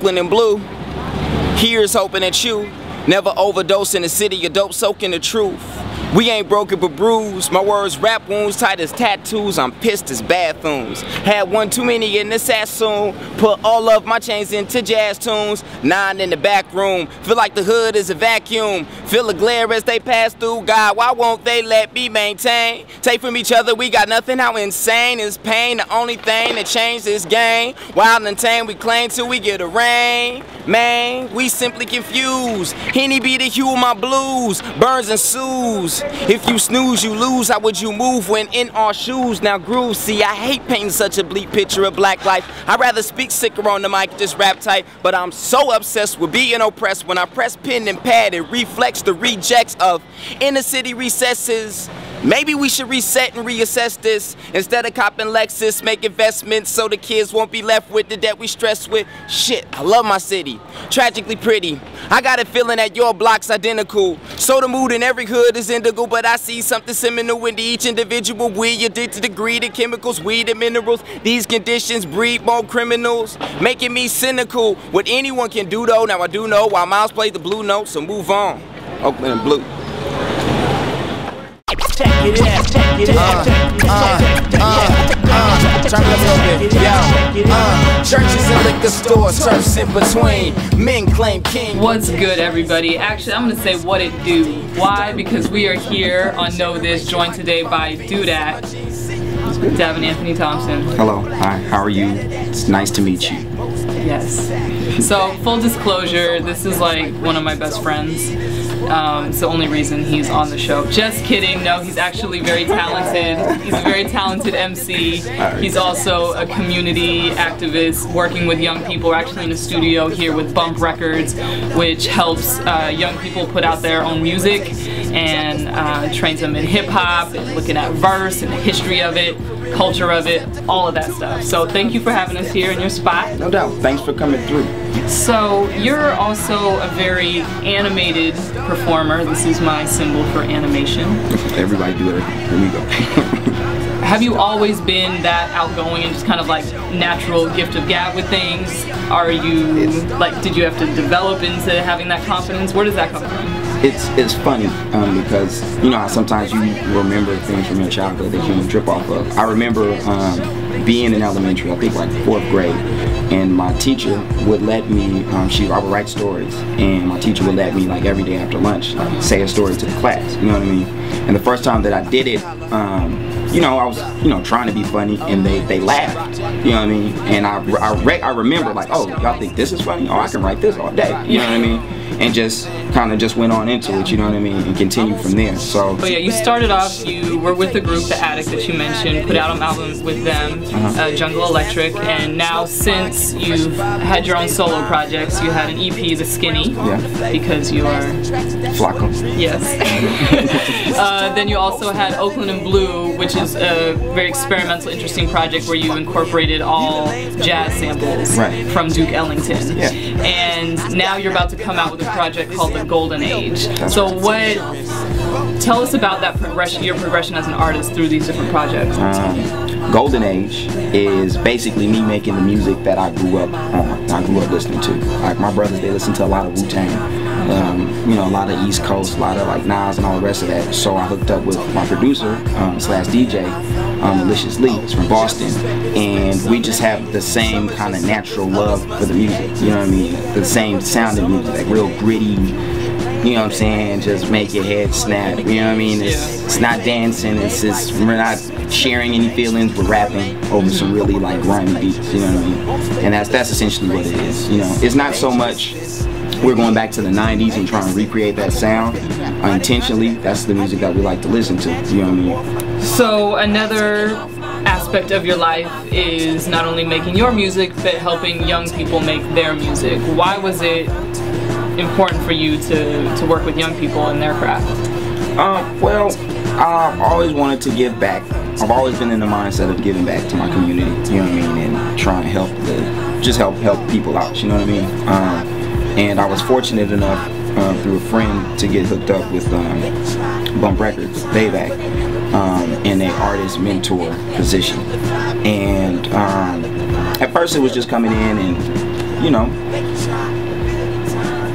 Oakland and blue. Here's hoping that you never overdose in the city of dope, soaking the truth. We ain't broken but bruised. My words rap wounds tight as tattoos. I'm pissed as bathrooms. Had one too many in the Sassoon. Put all of my chains into jazz tunes. 9 in the back room. Feel like the hood is a vacuum. Feel the glare as they pass through. God, why won't they let me maintain? Take from each other, we got nothing. How insane is pain? The only thing that changed this game. Wild and tame, we claim till we get a rain. Man, we simply confused. Henny be the hue of my blues. Burns and soothes. If you snooze, you lose. How would you move when in our shoes? Now groove, see, I hate painting such a bleak picture of black life. I'd rather speak sicker on the mic, just rap tight. But I'm so obsessed with being oppressed. When I press pen and pad, it reflects the rejects of inner city recesses. Maybe we should reset and reassess this. Instead of copping Lexus, make investments so the kids won't be left with the debt we stress with. Shit, I love my city. Tragically pretty. I got a feeling that your block's identical. So the mood in every hood is indigo, but I see something seminal in each individual. We addicted to greed and chemicals, weed and minerals. These conditions breed more criminals, making me cynical. What anyone can do though, now I do know while Miles played the blue note, so move on. Oakland and blue. Check it out, check it out, turn it up a little bit, yo. Churches and liquor stores, turfs in between. Men claim king. What's good, everybody? Actually, I'm gonna say what it do. Why? Because we are here on Know This, joined today by D.A.T, Devin Anthony Thompson. Hello, hi, how are you? It's nice to meet you. Yes. So, full disclosure, this is like one of my best friends. It's the only reason he's on the show. Just kidding. No, he's actually very talented. He's a very talented MC. He's also a community activist working with young people. We're actually in a studio here with Bump Records, which helps young people put out their own music and trains them in hip-hop and looking at verse and the history of it, culture of it, all of that stuff. So thank you for having us here in your spot. No doubt. Thanks for coming through. So you're also a very animated performer. This is my symbol for animation. Everybody do it. Here we go. Have you always been that outgoing and just kind of like natural gift of gab with things? Are you like, did you have to develop into having that confidence? Where does that come from? It's funny because you know how sometimes you remember things from your childhood that you can trip off of. I remember being in elementary, I think like 4th grade, and my teacher would let me, I would write stories, and my teacher would let me like every day after lunch like, say a story to the class, you know what I mean? And the first time that I did it, you know, I was, you know, trying to be funny, and they laughed, you know what I mean? And I remember like, oh, y'all think this is funny? Oh, I can write this all day, you know what I mean? And just kind of just went on into it, you know what I mean, and continued from there. So. But yeah, you started off, you were with the group, The Attic, that you mentioned, put out an album with them, Jungle Electric, and now since you've had your own solo projects, you had an EP, The Skinny, because you are Flacco. Yes. Then you also had Oakland and Blue, which is a very experimental, interesting project where you incorporated all jazz samples from Duke Ellington. Yeah. And now you're about to come out with a project called The Golden Age. So tell us about that progression, your progression as an artist through these different projects. Golden Age is basically me making the music that I grew up on. I grew up listening to. Like my brothers, they listen to a lot of Wu-Tang. You know, a lot of East Coast, a lot of like Nas and all the rest of that. So I hooked up with my producer slash DJ, Malicious Lee. He's from Boston, and we just have the same kind of natural love for the music. You know what I mean? The same sounding music, like real gritty. You know what I'm saying? Just make your head snap. You know what I mean? It's not dancing. It's just, we're not sharing any feelings. We're rapping over some really like grimy beats. You know what I mean? And that's essentially what it is. You know, it's not so much we're going back to the 90s and trying to recreate that sound. Intentionally, that's the music that we like to listen to. You know what I mean? So another aspect of your life is not only making your music, but helping young people make their music. Why was it important for you to work with young people in their craft? Well, I've always wanted to give back. I've always been in the mindset of giving back to my community, you know what I mean, and trying to help help people out, you know what I mean? And I was fortunate enough through a friend to get hooked up with Bump Records, D.A.T, in an artist mentor position. And at first it was just coming in and, you know,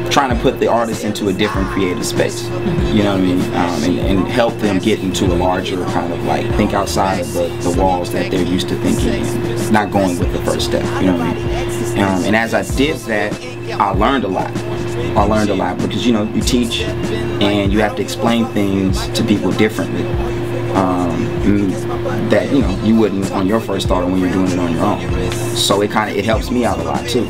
trying to put the artist into a different creative space, you know what I mean, and help them get into a larger kind of like think outside of the walls that they're used to thinking in, not going with the first step, you know what I mean. And as I did that, I learned a lot. I learned a lot because, you know, you teach and you have to explain things to people differently that, you know, you wouldn't on your first thought or when you're doing it on your own. So it helps me out a lot too.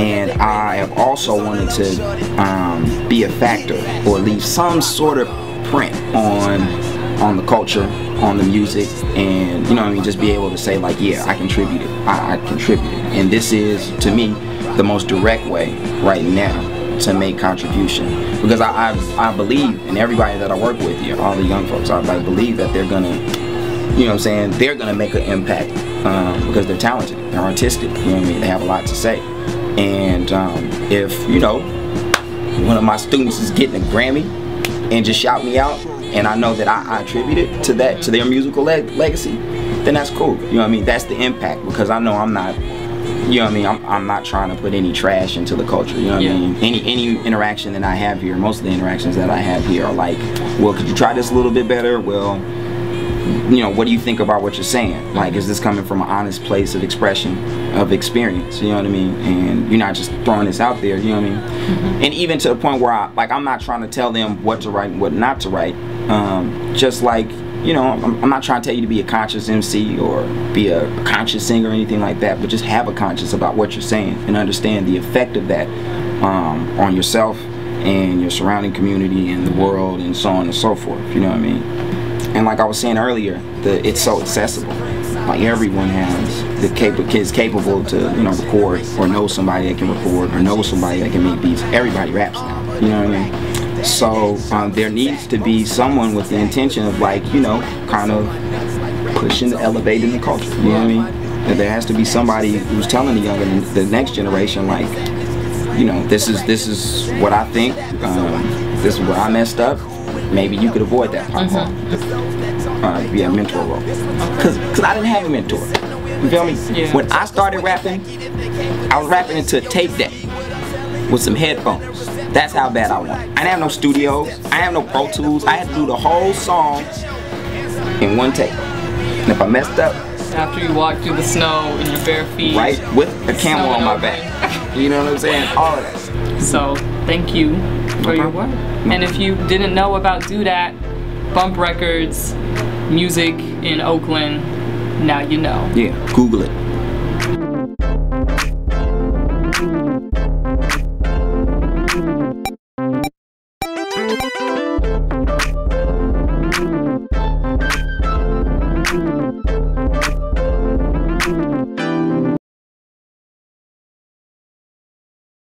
And I have also wanted to be a factor or leave some sort of print on the culture, on the music, and, you know what I mean, just be able to say like, yeah, I contributed. I contributed. And this is, to me, the most direct way right now to make contribution, because I believe in everybody that I work with here, all the young folks. I believe that they're gonna, you know what I'm saying, they're gonna make an impact because they're talented, they're artistic, you know what I mean, they have a lot to say. And if, you know, one of my students is getting a Grammy and just shout me out, and I know that I attributed to that, to their musical legacy, then that's cool, you know what I mean, that's the impact, because I know I'm not, you know what I mean, I'm not trying to put any trash into the culture, you know what I mean. Any interaction that I have here, most of the interactions that I have here are like, well, could you try this a little bit better? Well, you know, what do you think about what you're saying? Like, is this coming from an honest place of expression, of experience, you know what I mean? And you're not just throwing this out there, you know what I mean? And even to the point where I'm not trying to tell them what to write and what not to write. Just like, you know, I'm not trying to tell you to be a conscious MC or be a conscious singer or anything like that, but just have a conscience about what you're saying and understand the effect of that on yourself and your surrounding community and the world and so on and so forth, you know what I mean? And like I was saying earlier, it's so accessible. Like everyone is capable to, you know, record, or know somebody that can record, or know somebody that can make beats. Everybody raps now, you know what I mean? So there needs to be someone with the intention of, like, you know, kind of pushing, elevating the culture, you know what I mean? And there has to be somebody who's telling the next generation, like, you know, this is what I think, this is where I messed up, maybe you could avoid that problem. Be a mentor role. Cause I didn't have a mentor, you feel me? Yeah. When I started rapping, I was rapping into a tape deck with some headphones. That's how bad I want. I didn't have no studio, I didn't have no Pro Tools. I had to do the whole song in one take. And if I messed up, after you walk through the snow in your bare feet, right, with a camera on my back, you know what I'm saying? All of that. So thank you for your work. And if you didn't know about D.A.T, Bump Records, music in Oakland, now you know. Yeah, Google it.